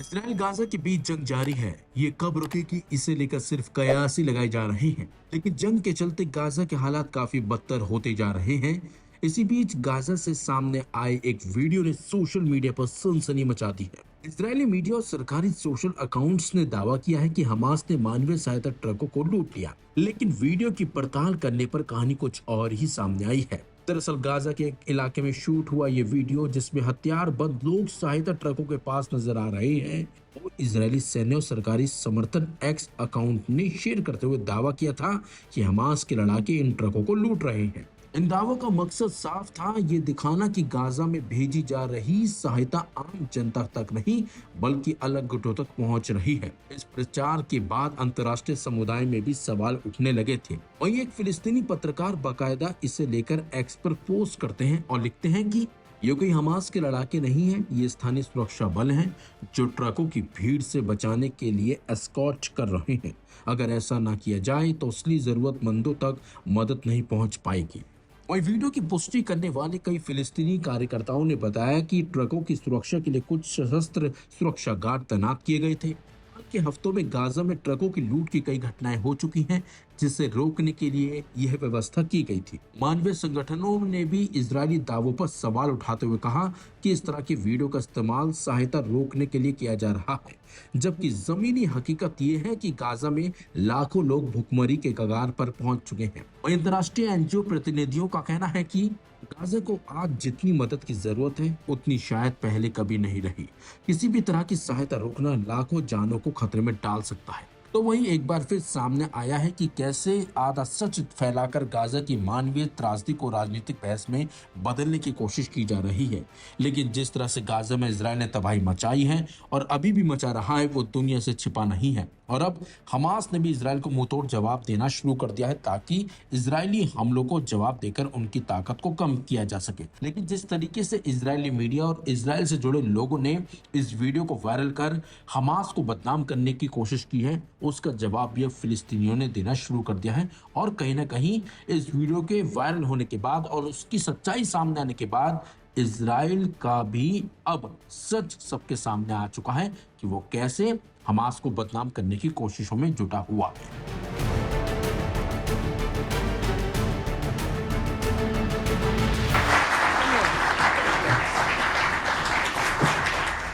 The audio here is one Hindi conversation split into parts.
इसराइल गाजा के बीच जंग जारी है। ये कब रुकेगी, इसे लेकर सिर्फ कयास ही लगाए जा रहे हैं। लेकिन जंग के चलते गाजा के हालात काफी बदतर होते जा रहे हैं। इसी बीच गाजा से सामने आए एक वीडियो ने सोशल मीडिया पर सनसनी मचा दी है। इजरायली मीडिया और सरकारी सोशल अकाउंट्स ने दावा किया है कि हमास ने मानवीय सहायता ट्रकों को लूट लिया, लेकिन वीडियो की पड़ताल करने पर कहानी कुछ और ही सामने आई है। दरअसल गाजा के एक इलाके में शूट हुआ ये वीडियो, जिसमें हथियारबंद लोग सहायता ट्रकों के पास नजर आ रहे हैं, और इजरायली सैन्य और सरकारी समर्थन एक्स अकाउंट ने शेयर करते हुए दावा किया था कि हमास के लड़ाके इन ट्रकों को लूट रहे हैं। इन दावों का मकसद साफ था, ये दिखाना कि गाजा में भेजी जा रही सहायता आम जनता तक नहीं बल्कि अलग गुटों तक पहुंच रही है। इस प्रचार के बाद अंतर्राष्ट्रीय समुदाय में भी सवाल उठने लगे थे। वहीं एक फिलिस्तीनी पत्रकार बाकायदा इसे लेकर एक्स पर पोस्ट करते हैं और लिखते हैं कि ये कोई हमास के लड़ाके नहीं है, ये स्थानीय सुरक्षा बल हैं जो ट्रकों की भीड़ से बचाने के लिए एस्कॉर्ट कर रहे हैं। अगर ऐसा ना किया जाए तो असली जरूरतमंदों तक मदद नहीं पहुंच पाएगी। वहीं वीडियो की पुष्टि करने वाले कई फिलिस्तीनी कार्यकर्ताओं ने बताया कि ट्रकों की सुरक्षा के लिए कुछ सशस्त्र सुरक्षा गार्ड तैनात किए गए थे। के हफ्तों में गाजा में ट्रकों की लूट की कई घटनाएं हो चुकी हैं, जिसे रोकने के लिए यह व्यवस्था की गई थी। मानवीय संगठनों ने भी इजरायली दावों पर सवाल उठाते हुए कहा कि इस तरह की वीडियो का इस्तेमाल सहायता रोकने के लिए किया जा रहा है, जबकि जमीनी हकीकत यह है कि गाजा में लाखों लोग भुखमरी के कगार पर पहुंच चुके हैं। और अंतर्राष्ट्रीय एनजीओ प्रतिनिधियों का कहना है कि गाजा को आज जितनी मदद की जरूरत है उतनी शायद पहले कभी नहीं रही। किसी भी तरह की सहायता रोकना लाखों जानों को खतरे में डाल सकता है। तो वहीं एक बार फिर सामने आया है कि कैसे आधा सच फैलाकर गाजा की मानवीय त्रासदी को राजनीतिक बहस में बदलने की कोशिश की जा रही है। लेकिन जिस तरह से गाजा में इजराइल ने तबाही मचाई है और अभी भी मचा रहा है, वो दुनिया से छिपा नहीं है। और अब हमास ने भी इजराइल को मुंहतोड़ जवाब देना शुरू कर दिया है, ताकि इजरायली हमलों को जवाब देकर उनकी ताकत को कम किया जा सके। लेकिन जिस तरीके से इजरायली मीडिया और इजराइल से जुड़े लोगों ने इस वीडियो को वायरल कर हमास को बदनाम करने की कोशिश की है, उसका जवाब भी अब फिलिस्तीनियों ने देना शुरू कर दिया है। और कहीं ना कहीं इस वीडियो के वायरल होने के बाद और उसकी सच्चाई सामने आने के बाद इजराइल का भी अब सच सबके सामने आ चुका है कि वो कैसे हमास को बदनाम करने की कोशिशों में जुटा हुआ है।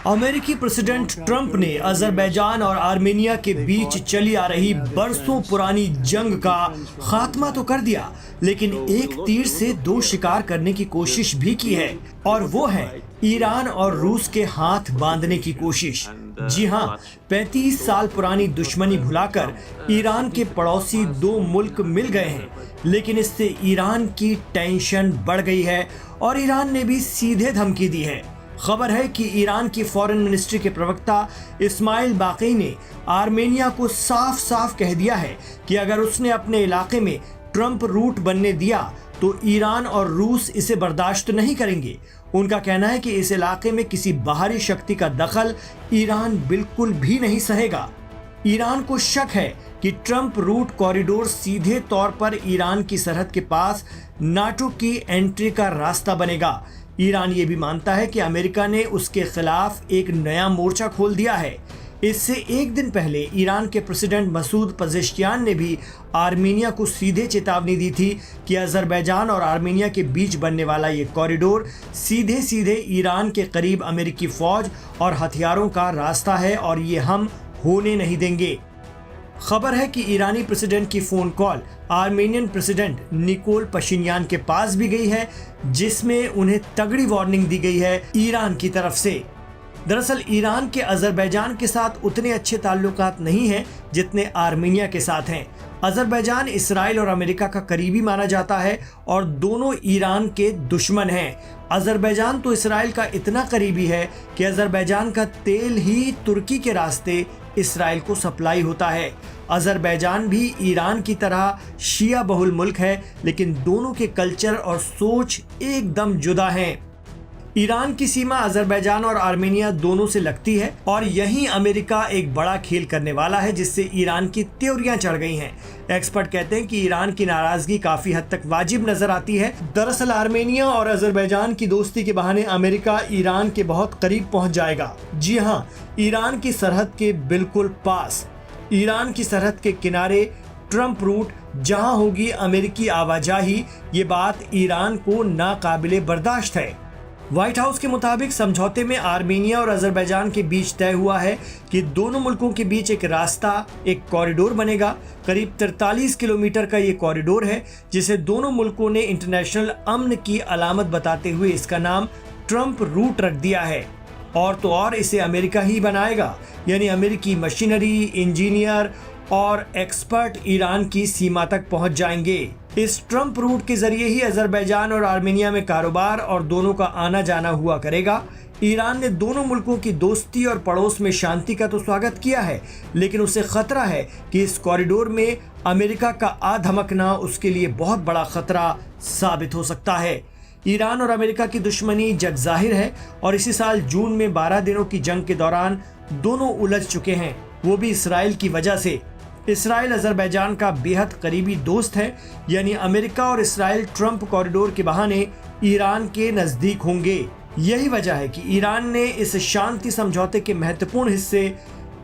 अमेरिकी प्रेसिडेंट ट्रंप ने अजरबैजान और आर्मेनिया के बीच चली आ रही बरसों पुरानी जंग का खात्मा तो कर दिया, लेकिन एक तीर से दो शिकार करने की कोशिश भी की है, और वो है ईरान और रूस के हाथ बांधने की कोशिश। जी हाँ, 35 साल पुरानी दुश्मनी भुलाकर ईरान के पड़ोसी दो मुल्क मिल गए हैं, लेकिन इससे ईरान की टेंशन बढ़ गई है और ईरान ने भी सीधे धमकी दी है। खबर है कि ईरान की फॉरेन मिनिस्ट्री के प्रवक्ता इस्माइल बाकी ने आर्मेनिया को साफ साफ कह दिया है कि अगर उसने अपने इलाके में ट्रंप रूट बनने दिया तो ईरान और रूस इसे बर्दाश्त नहीं करेंगे। उनका कहना है कि इस इलाके में किसी बाहरी शक्ति का दखल ईरान बिल्कुल भी नहीं सहेगा। ईरान को शक है कि ट्रंप रूट कॉरिडोर सीधे तौर पर ईरान की सरहद के पास नाटो की एंट्री का रास्ता बनेगा। ईरान ये भी मानता है कि अमेरिका ने उसके खिलाफ एक नया मोर्चा खोल दिया है। इससे एक दिन पहले ईरान के प्रेसिडेंट मसूद पजेश्कियान ने भी आर्मेनिया को सीधे चेतावनी दी थी कि अजरबैजान और आर्मेनिया के बीच बनने वाला ये कॉरिडोर सीधे सीधे ईरान के करीब अमेरिकी फौज और हथियारों का रास्ता है और ये हम होने नहीं देंगे। खबर है कि ईरानी प्रेसिडेंट की phone call Armenian president Nikol Pashinyan के पास भी गई है, जिसमें उन्हें तगड़ी वार्निंग दी गई है ईरान की तरफ से। दरअसल ईरान के अजरबैजान के साथ उतने अच्छे ताल्लुकात नहीं हैं जितने आर्मेनिया के साथ हैं। अजरबैजान इसराइल और अमेरिका का करीबी माना जाता है और दोनों ईरान के दुश्मन हैं। अजरबैजान तो इसराइल का इतना करीबी है कि अजरबैजान का तेल ही तुर्की के रास्ते इसराइल को सप्लाई होता है। अजरबैजान भी ईरान की तरह शिया बहुल मुल्क है, लेकिन दोनों के कल्चर और सोच एकदम जुदा हैं। ईरान की सीमा अजरबैजान और आर्मेनिया दोनों से लगती है और यहीं अमेरिका एक बड़ा खेल करने वाला है, जिससे ईरान की त्योरियां चढ़ गई हैं। एक्सपर्ट कहते हैं कि ईरान की नाराजगी काफी हद तक वाजिब नजर आती है। दरअसल आर्मेनिया और अजरबैजान की दोस्ती के बहाने अमेरिका ईरान के बहुत करीब पहुंच जाएगा। जी हाँ, ईरान की सरहद के बिल्कुल पास, ईरान की सरहद के किनारे ट्रंप रूट, जहां होगी अमेरिकी आवाजाही। ये बात ईरान को नाकाबिले बर्दाश्त है। व्हाइट हाउस के मुताबिक समझौते में आर्मेनिया और अजरबैजान के बीच तय हुआ है कि दोनों मुल्कों के बीच एक रास्ता, एक कॉरिडोर बनेगा। करीब 43 किलोमीटर का ये कॉरिडोर है, जिसे दोनों मुल्कों ने इंटरनेशनल अमन की अलामत बताते हुए इसका नाम ट्रंप रूट रख दिया है। और तो और इसे अमेरिका ही बनाएगा, यानी अमेरिकी मशीनरी, इंजीनियर और एक्सपर्ट ईरान की सीमा तक पहुंच जाएंगे। इस ट्रंप रूट के जरिए ही अजरबैजान और आर्मेनिया में कारोबार और दोनों का आना जाना हुआ करेगा। ईरान ने दोनों मुल्कों की दोस्ती और पड़ोस में शांति का तो स्वागत किया है, लेकिन उसे खतरा है कि इस कॉरिडोर में अमेरिका का आ धमकना उसके लिए बहुत बड़ा खतरा साबित हो सकता है। ईरान और अमेरिका की दुश्मनी जग जाहिर है और इसी साल जून में 12 दिनों की जंग के दौरान दोनों उलझ चुके हैं, वो भी इसराइल की वजह से। इसराइल अजरबैजान का बेहद करीबी दोस्त है, यानी अमेरिका और इसराइल ट्रंप कॉरिडोर के बहाने ईरान के नजदीक होंगे। यही वजह है कि ईरान ने इस शांति समझौते के महत्वपूर्ण हिस्से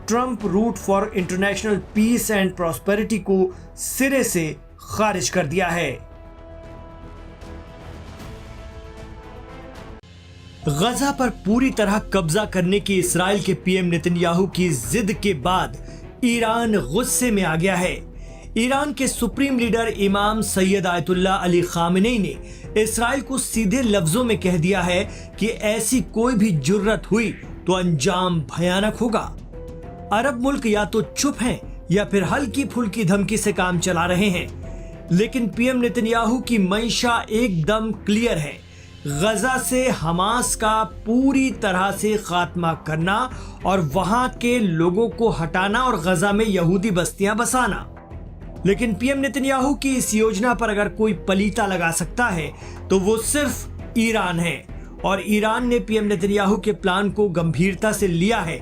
Trump route for international peace and prosperity को सिरे से खारिज कर दिया है। गजा पर पूरी तरह कब्जा करने की इसराइल के पीएम नेतन्याहू की जिद के बाद ईरान गुस्से में आ गया है। ईरान के सुप्रीम लीडर इमाम सैयद आयतुल्लाह अली खामेनी ने इसराइल को सीधे लफ्जों में कह दिया है कि ऐसी कोई भी जुर्रत हुई तो अंजाम भयानक होगा। अरब मुल्क या तो चुप हैं या फिर हल्की फुल्की धमकी से काम चला रहे हैं, लेकिन पीएम नेतन्याहू की मंशा एकदम क्लियर है। गजा से हमास का पूरी तरह से खात्मा करना और वहां के लोगों को हटाना और गजा में यहूदी बस्तियां बसाना। लेकिन पीएम नेतन्याहू की इस योजना पर अगर कोई पलीता लगा सकता है तो वो सिर्फ ईरान है, और ईरान ने पीएम नेतन्याहू के प्लान को गंभीरता से लिया है,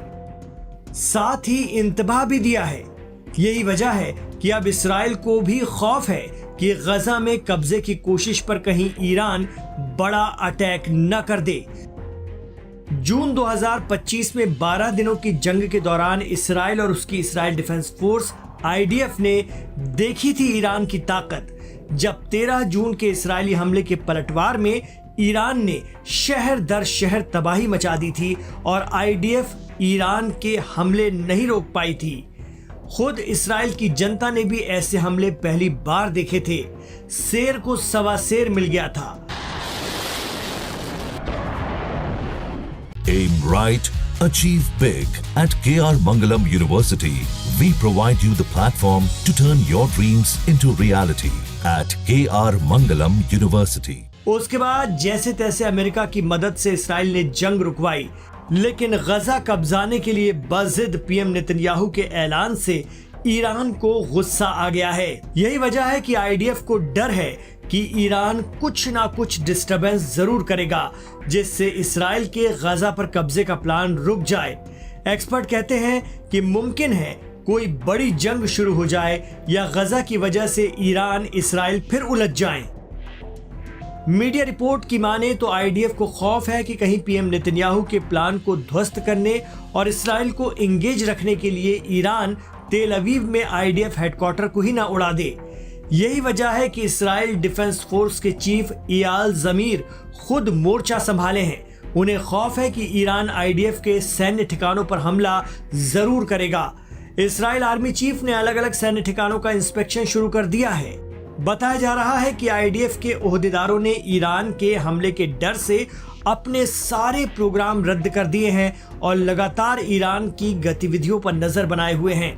साथ ही इंतबाह भी दिया है। यही वजह है कि अब इसराइल को भी खौफ है कि गजा में कब्जे की कोशिश पर कहीं ईरान बड़ा अटैक न कर दे। जून 2025 में 12 दिनों की जंग के दौरान इसराइल और उसकी इसराइल डिफेंस फोर्स IDF ने देखी थी ईरान की ताकत, जब 13 जून के इसराइली हमले के पलटवार में ईरान ने शहर दर शहर तबाही मचा दी थी और IDF ईरान के हमले नहीं रोक पाई थी। खुद इसराइल की जनता ने भी ऐसे हमले पहली बार देखे थे। शेर को सवा शेर मिल गया था। Aim right, achieve big. At KR Mangalam University, we provide you the platform to turn your dreams into reality. At KR Mangalam University. उसके बाद जैसे तैसे अमेरिका की मदद से इसराइल ने जंग रुकवाई, लेकिन गजा कब्जाने के लिए बजिद पीएम नेतन्याहू के ऐलान से ईरान को गुस्सा आ गया है। यही वजह है कि IDF को डर है कि ईरान कुछ ना कुछ डिस्टरबेंस जरूर करेगा, जिससे इसराइल के गजा पर कब्जे का प्लान रुक जाए। एक्सपर्ट कहते हैं कि मुमकिन है कोई बड़ी जंग शुरू हो जाए या गजा की वजह से ईरान इसराइल फिर उलझ जाएं। मीडिया रिपोर्ट की माने तो IDF को खौफ है कि कहीं पीएम नेतन्याहू के प्लान को ध्वस्त करने और इसराइल को इंगेज रखने के लिए ईरान तेल अवीव में IDF हेडक्वार्टर को ही ना उड़ा दे। यही वजह है कि इसराइल डिफेंस फोर्स के चीफ इयाल जमीर खुद मोर्चा संभाले हैं। उन्हें खौफ है कि ईरान IDF के सैन्य ठिकानों पर हमला जरूर करेगा। इसराइल आर्मी चीफ ने अलग अलग सैन्य ठिकानों का इंस्पेक्शन शुरू कर दिया है। बताया जा रहा है कि IDF के ओहदेदारों ने ईरान के हमले के डर से अपने सारे प्रोग्राम रद्द कर दिए हैं और लगातार ईरान की गतिविधियों पर नजर बनाए हुए हैं।